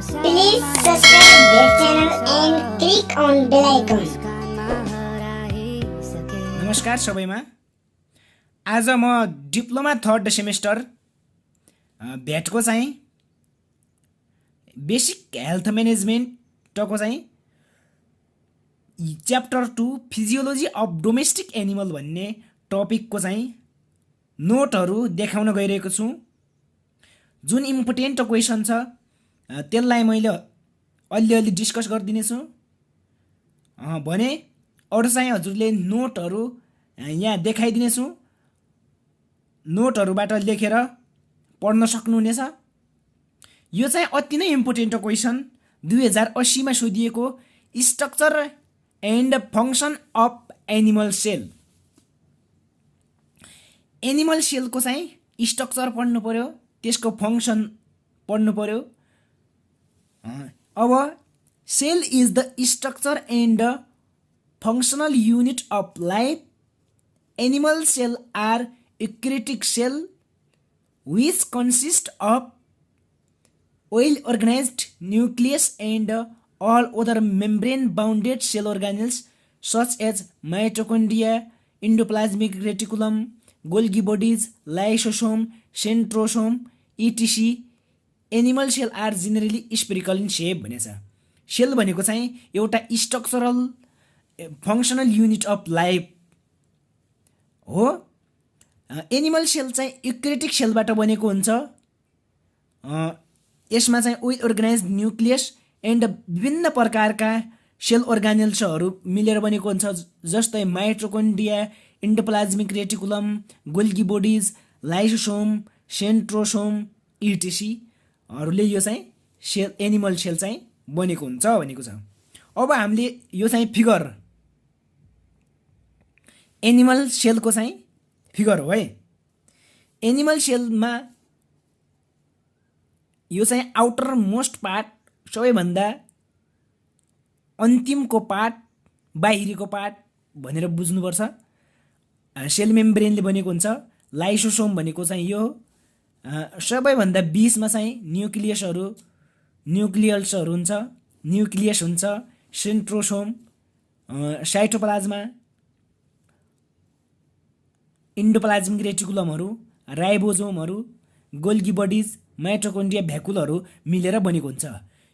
Please subscribe their channel and click on bell icon. नमस्कार सबैमा। आज म डिप्लोमा थर्ड सेमेस्टर भेटको चाहिँ बेसिक हेल्थ म्यानेजमेन्टको चाहिँ chapter 2 physiology of domestic animal भन्ने टपिकको चाहिँ नोटहरू देखाउन गइरहेको छु। जुन इम्पोर्टेन्ट क्वेसन छ त्यसलाई मैले अलि डिस्कस गरिदिनेछु भने अरू चाहिँ हजुरले नोटहरू यहाँ देखाइदिनेछु। नोटहरूबाट लेखेर पढ्न सक्नुहुनेछ। यो चाहिँ अति नै इम्पोर्टेन्ट क्वेसन 2080 मा सोधिएको structure and function of animal cell. Animal सेलको चाहिँ स्ट्रक्चर पढ्नु पर्यो, त्यसको फङ्सन पढ्नु पर्यो। अब cell is the structure and functional unit of life. Animal cell are eukaryotic cell which consist of well organized nucleus and all other membrane bounded cell organelles such as mitochondria, endoplasmic reticulum, Golgi bodies, lysosome, centrosome, etc. Animal cell are generally spherical in shape भनेछ। Sale भनेको चाहिँ एउटा structural functional unit of life हो। Animal sale चाहिँ युक्रेटिक सेलबाट बनेको हुन्छ। यसमा चाहिँ वेल अर्गनाइज न्युक्लियस एन्ड विभिन्न प्रकारका सेल अर्गानेल्सहरू मिलेर बनेको हुन्छ, जस्तै mitochondria, endoplasmic reticulum, Golgi bodies, lysosome, centrosome इटिसीहरूले यो चाहिँ सेल एनिमल सेल चाहिँ बनेको हुन्छ भनेको छ। अब हामीले यो चाहिँ फिगर एनिमल सेलको चाहिँ फिगर हो है। एनिमल सेलमा यो चाहिँ आउटर मोस्ट पार्ट, सबैभन्दा अन्तिमको पार्ट, बाहिरीको पार्ट भनेर बुझ्नुपर्छ। सेल मेम्ब्रेनले बनेको हुन्छ। लाइसोसोम भनेको चाहिँ यो सबैभन्दा बीचमा चाहिँ न्युक्लियसहरू हुन्छ, न्युक्लियस हुन्छ। सेन्ट्रोसोम, cytoplasm, endoplasmic रेटिकुलमहरू, राइबोसोमहरू, Golgi bodies, mitochondria, भ्याकुलहरू मिलेर बनेको हुन्छ।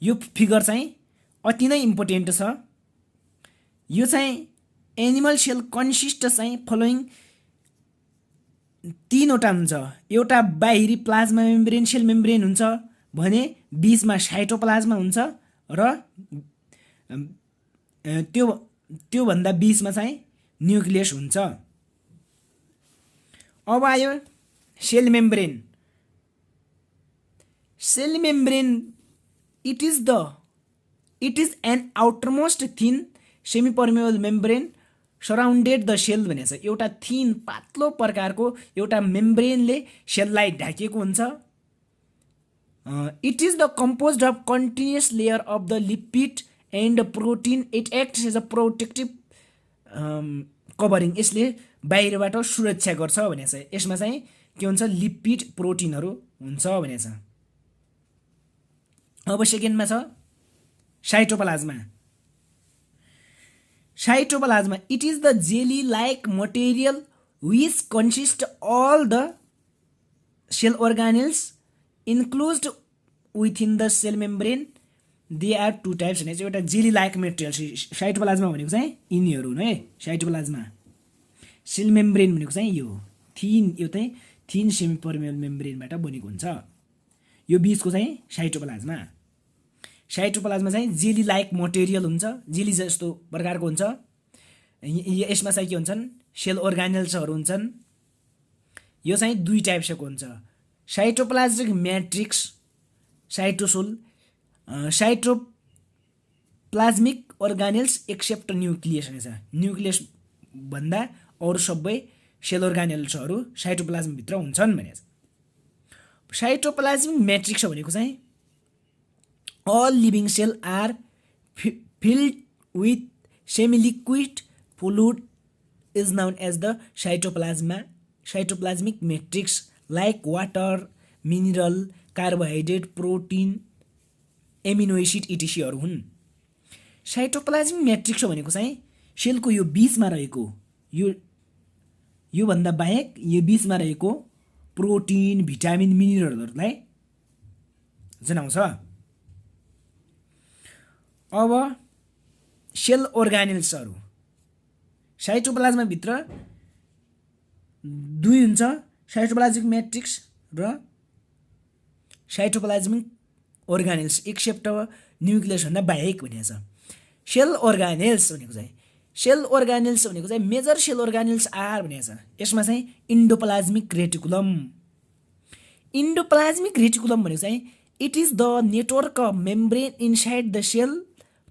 यो फिगर चाहिँ अति नै इम्पोर्टेन्ट छ। यो चाहिँ एनिमल सेल कन्सिस्ट चाहिँ फलोइङ तीनवटा हुन्छ। एउटा बाहिरी प्लाज्मा मेम्ब्रेन सेल मेम्ब्रेन हुन्छ भने बीचमा साइटोप्लाज्मा हुन्छ र त्योभन्दा बीचमा चाहिँ न्युक्लियस हुन्छ। अब आयो cell membrane. Cell membrane it is an outermost thin semi permeable membrane surrounded the cell भनेको छ। एउटा थिन पातलो प्रकारको एउटा मेम्ब्रेनले सेललाई ढाकिएको हुन्छ। It is the composed of continuous layer of the lipid and protein. It acts as a protective covering. यसले बाहिरबाट सुरक्षा गर्छ भनेको छ। यसमा चाहिँ के हुन्छ, लिपिड प्रोटिनहरू हुन्छ भनेको छ। अब सेकेन्डमा छ cytoplasm. Cytoplasm it is the jelly like material which consist all the cell organelles enclosed within the cell membrane. They are two types भनेको चाहिँ एउटा जेली लाइक मेटेरियल साइटोप्लाज्मा भनेको चाहिँ यिनीहरू हुन् है। साइटोप्लाज्मा, सेल मेम्ब्रेन भनेको चाहिँ यो थिन, यो चाहिँ थिन सेमी पर्मेबल मेम्ब्रेनबाट बनेको हुन्छ। यो बीचको चाहिँ साइटोप्लाज्मा। साइटोप्लाज्मा चाहिँ जेली लाइक मटेरियल हुन्छ, जेली जस्तो प्रकारको हुन्छ। यसमा चाहिँ के हुन्छन्, सेल अर्गानेल्सहरू हुन्छन्। यो चाहिँ दुई टाइप्सको हुन्छ, cytoplasmic matrix, cytosol. Cytoplasmic organelles except nucleus रहेछ। न्युक्लियस भन्दा अरू सबै सेल अर्गानेल्सहरू साइटोप्लाज्मभित्र हुन्छन् भनेको छ। साइटोप्लाज्मिक म्याट्रिक्स भनेको चाहिँ all living cell are filled with semi liquid fluid is known as the cytoplasmic matrix like water, mineral, carbohydrate, protein amino acid इटिसीहरू हुन्। साइटोप्लाज्मिक म्याट्रिक्स भनेको चाहिँ सेलको यो बीचमा रहेको योभन्दा बाहेक यो बीचमा रहेको प्रोटिन भिटामिन मिनरलहरूलाई जनाउँछ। अब सेल अर्गानेल्सहरू साइटोप्लाज्माभित्र दुई हुन्छ, साइटोप्लाज्मिक म्याट्रिक्स र साइटोप्लाज्मिक अर्गानेल्स एक्सेप्ट न्युक्लियसभन्दा बाहेक भनेको छ। सेल अर्गानेल्स भनेको चाहिँ मेजर सेल अर्गानेल्स आर भनेको छ। यसमा चाहिँ इन्डोप्लाज्मिक रेटिकुलम भनेको चाहिँ it is the network of membrane inside the cell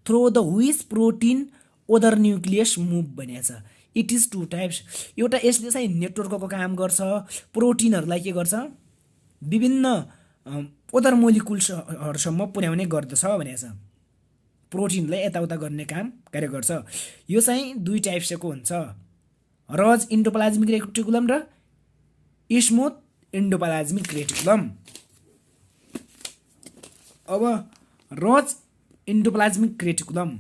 through the which protein other nucleus move भनेको छ। It is two types. एउटा यसले चाहिँ नेटवर्कको काम गर्छ, प्रोटिनहरूलाई के गर्छ विभिन्न ओदर मोलिकुल्सहरूसम्म पुर्याउने गर्दछ भनेको छ। प्रोटिनलाई यताउता गर्ने कार्य गर्छ। यो चाहिँ दुई टाइप्सको हुन्छ, रज इन्डोप्लाज्मिक रेटिकुलम र स्मुथ इन्डोप्लाज्मिक रेटिकुलम। अब rough endoplasmic reticulum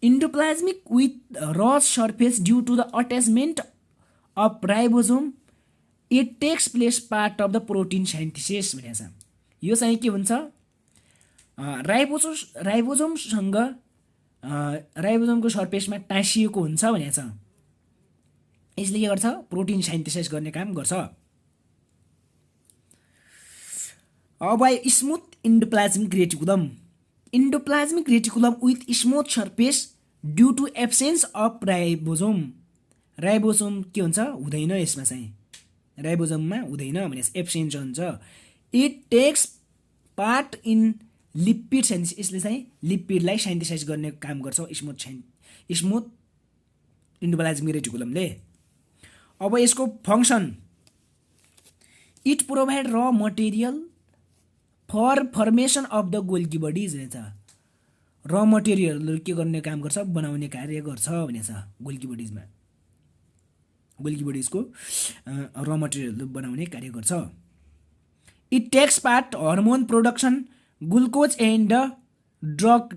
endoplasmic with rough surface due to the attachment of ribosome it takes place part of the protein synthesis भनेको छ। यो चाहिँ के हुन्छ राइबोसोमसँग राइबोसोमको सर्फेसमा टाँसिएको हुन्छ भनेको छ। यसले के गर्छ प्रोटिन साइन्थिसिस गर्ने काम गर्छ। अब smooth endoplasmic reticulum with smooth surface due to absence of ribosome के हुन्छ हुँदैन, यसमा चाहिँ राइबोसोममा हुँदैन भने एब्सेन्स हुन्छ। It takes part in lipid synthesis. यसले चाहिँ लिपिडलाई साइन्थिसाइज गर्ने काम गर्छ स्मुथ इन्डोप्लाज्मिक रेटिकुलमले। अब यसको function it provide raw material for formation of the Golgi bodies भनेछ। र मटेरियलहरू के गर्ने काम गर्छ बनाउने कार्य गर्छ भनेछ। गोल्गी बडिजको र मटेरियलहरू बनाउने कार्य गर्छ। It takes part hormone production glucose and drug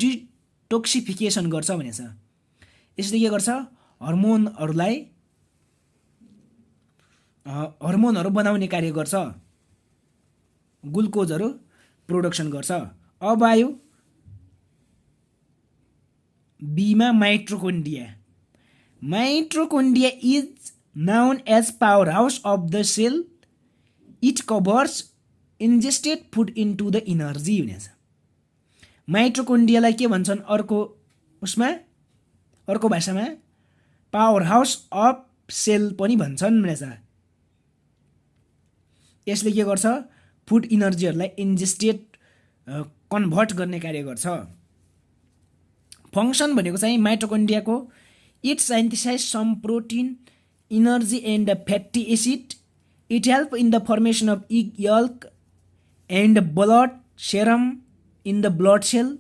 detoxification गर्छ भनेछ। यसले के गर्छ हर्मोनहरू बनाउने कार्य गर्छ, ग्लुकोजहरू प्रोडक्सन गर्छ। अब आयो बीमा mitochondria is known as powerhouse of the cell. It covers ingested food into the energy भनेछ। माइट्रोकोन्ड्रियालाई के भन्छन् अर्को भाषामा पावर हाउस अफ सेल पनि भन्छन् भनेछ। यसले के गर्छ फुड इनर्जीहरूलाई इन्जेस्टेड कन्भर्ट गर्ने कार्य गर्छ। फङ्सन भनेको चाहिँ माइटोकोन्ड्रियाको it synthesize some protein energy and fatty acid. It help in the formation of egg yolk and blood serum in the blood cell.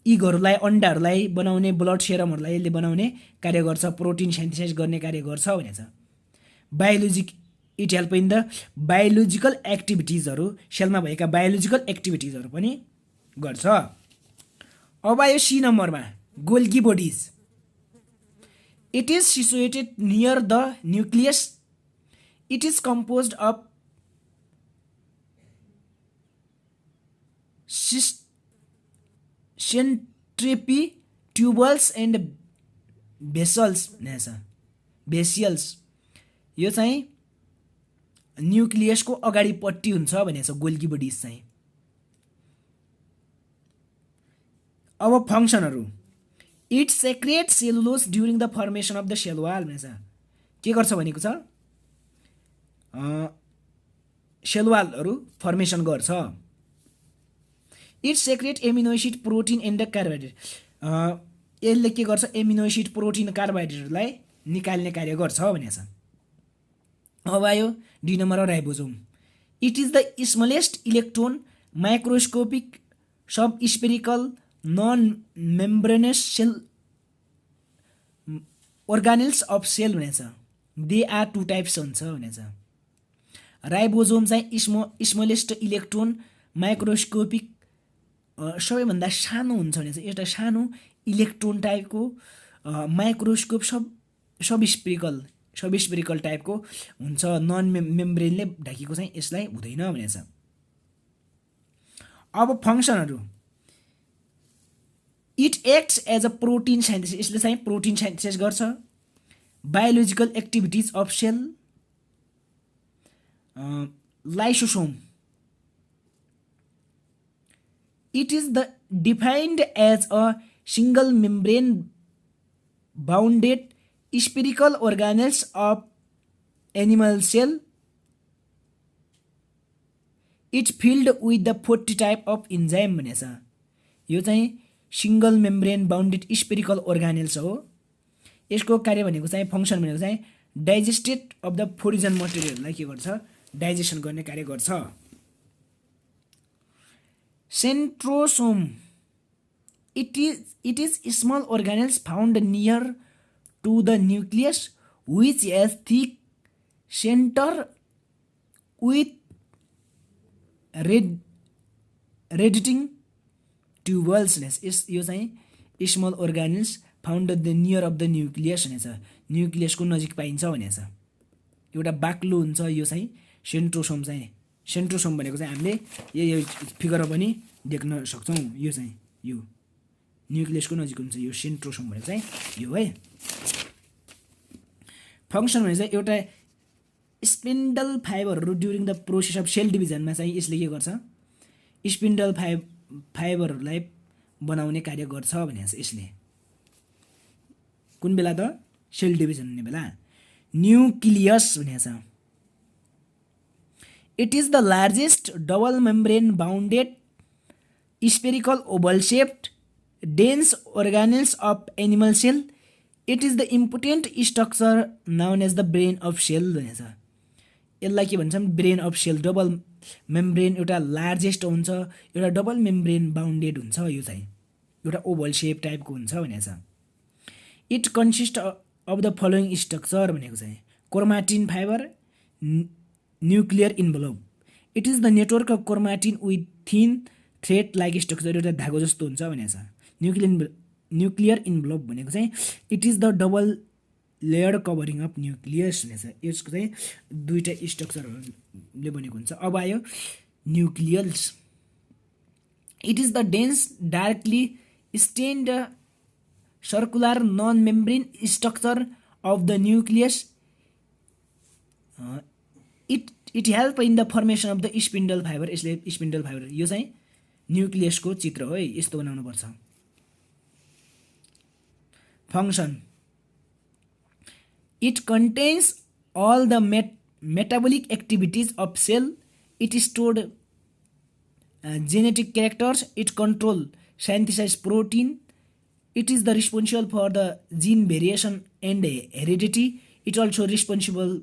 इगहरूलाई अन्डाहरूलाई बनाउने ब्लड सेरमहरूलाई यसले बनाउने कार्य गर्छ, प्रोटिन साइन्थिसाइज गर्ने कार्य गर्छ भनेछ। It help in the biological एक्टिभिटिजहरू सेलमा भएका बायोलोजिकल एक्टिभिटिजहरू पनि गर्छ। अब आयो सी नम्बरमा Golgi bodies. It is situated near the nucleus. It is composed of सेन्ट्रिपी ट्युबल्स एन्ड भेसियल्स। यो चाहिँ न्युक्लियसको अगाडिपट्टि हुन्छ भनेछ गोल्गी बडिज चाहिँ। अब फङ्सनहरू it secrete cellulose during the formation of the cell wall भनेछ। के गर्छ भनेको छ सेल वालहरू फर्मेसन गर्छ। It secrete amino acid protein and carbohydrate. यसले के गर्छ एमिनो एसिड प्रोटिन कार्बोहाइड्रेटहरूलाई निकाल्ने कार्य गर्छ भनेछ। अब आयो D number ribosome. It is the smallest electron microscopic subspherical non membranous cell organelles of cell भनेछ। दे आर टु टाइप्स हुन्छ भनेछ। राइबोसोम चाहिँ स्मलेस्ट इलेक्ट्रोन माइक्रोस्कोपिक सबैभन्दा सानो हुन्छ भने चाहिँ एउटा सानो इलेक्ट्रोन टाइपको माइक्रोस्कोप सबस्पेरिकल टाइपको हुन्छ, नन मेम्ब्रेनले ढाकिएको चाहिँ यसलाई हुँदैन भनेछ। अब फङ्सनहरू, it acts as a protein synthesis, यसले चाहिँ प्रोटिन साइन्थिसिस गर्छ। Biological activities of cell, lysosome, it is defined as a single membrane bounded spherical organelles of animal cell. It's filled with the 40 type of enzyme भनेछ। यो चाहिँ single membrane bounded spherical अर्गानेल्स हो। यसको कार्य भनेको चाहिँ function भनेको चाहिँ डाइजेस्टेड अफ द फोरिजन मटेरियललाई के गर्छ, डाइजेसन गर्ने कार्य गर्छ। सेन्ट्रोसोम, it is small organelles found near to the nucleus which has thick center with radiating tubules। यो चाहिँ small organelles found the near of the nucleus भनेछ, न्युक्लियसको नजिक पाइन्छ भनेछ। एउटा बाक्लो हुन्छ यो चाहिँ सेन्ट्रोसोम चाहिँ। सेन्ट्रोसोम भनेको चाहिँ हामीले यो फिगरमा पनि देख्न सक्छौँ। यो चाहिँ यो न्युक्लियसको नजिक हुन्छ, यो सेन्ट्रोसोम भनेको चाहिँ यो है। फङ्सन भने चाहिँ एउटा स्पिन्डल फाइबरहरू during the process of cell डिभिजनमा चाहिँ यसले के गर्छ, स्पिन्डल फाइबरहरूलाई बनाउने कार्य गर्छ भनेको छ यसले। कुन बेला त, सेल डिभिजन हुने बेला। न्युक्लियस भनेको छ, it is the largest double membrane bounded spherical oval shaped dense organelles of animal cell. It is the important structure known as the brain of cell भनेछ। यसलाई के भन्छन्, brain of cell. Double membrane एउटा largest हुन्छ, एउटा double membrane bounded हुन्छ, यो चाहिँ एउटा ओभल सेप टाइपको हुन्छ भनेछ। It consist of the following structure भनेको चाहिँ chromatin fibre, nuclear envelope. It is the network of chromatin with thin thread like structure, एउटा धागो जस्तो हुन्छ भनेको छ। न्युक्लियर इन्भलप भनेको चाहिँ it is the double layer covering of nucleus भनेको छ। यसको चाहिँ दुईवटा स्ट्रक्चरहरूले बनेको हुन्छ। अब आयो nucleus. It is the dense darkly stained circular non membrane structure of the nucleus. It help in the formation of the spindle fibre. यसले स्पिन्डल फाइबर, यो चाहिँ न्युक्लियसको चित्र हो है, यस्तो बनाउनुपर्छ। Function, it contains all the metabolic activities of cell. It stored genetic characters. It control synthesize protein. It is the responsible for the gene variation and heredity. It also responsible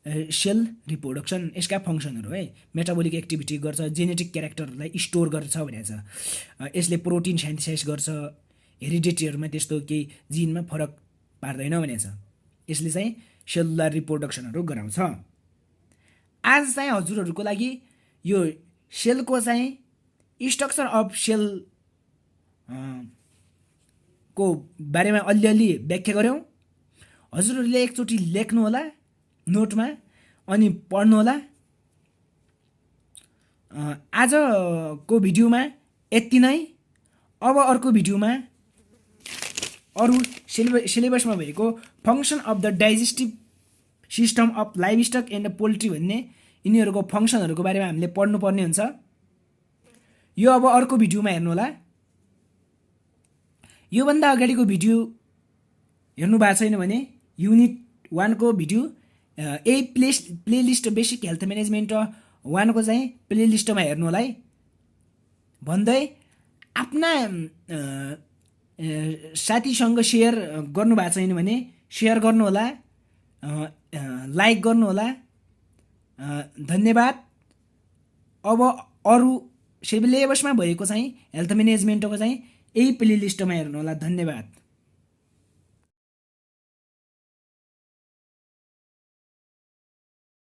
cell reproduction. यसका फङ्सनहरू है, metabolic activity गर्छ, genetic क्यारेक्टरहरूलाई store गर्छ भनेको छ। यसले protein साइन्थिसाइज गर्छ, हेरिडिटीहरूमा त्यस्तो केही जिनमा फरक पार्दैन भनेको छ। यसले चाहिँ सेलुलर रिप्रोडक्सनहरू गराउँछ। आज चाहिँ हजुरहरूको लागि यो सेलको चाहिँ स्ट्रक्चर अफ सेल को बारेमा अलिअलि व्याख्या गऱ्यौँ। हजुरहरूले एकचोटि लेख्नु होला नोटमा अनि पढ्नु होला। आजको भिडियोमा यति नै। अब अर्को भिडियोमा अरू सिलेबसमा भएको function of the digestive system of livestock and poultry भन्ने यिनीहरूको फङ्सनहरूको बारेमा हामीले पढ्नुपर्ने हुन्छ। यो अब अर्को भिडियोमा हेर्नु होला। योभन्दा अगाडिको भिडियो हेर्नु भएको छैन भने युनिट 1 को भिडियो यही प्लेलिस्ट बेसिक हेल्थ म्यानेजमेन्ट 1 को चाहिँ प्लेलिस्टमा हेर्नु होला है भन्दै आफ्ना साथीसँग सेयर गर्नु भएको छैन भने सेयर गर्नु होला, लाइक गर्नु होला। धन्यवाद। अब अरू सिलेबसमा भएको चाहिँ हेल्थ म्यानेजमेन्टको चाहिँ यही प्लेलिस्टमा हेर्नु होला। धन्यवाद।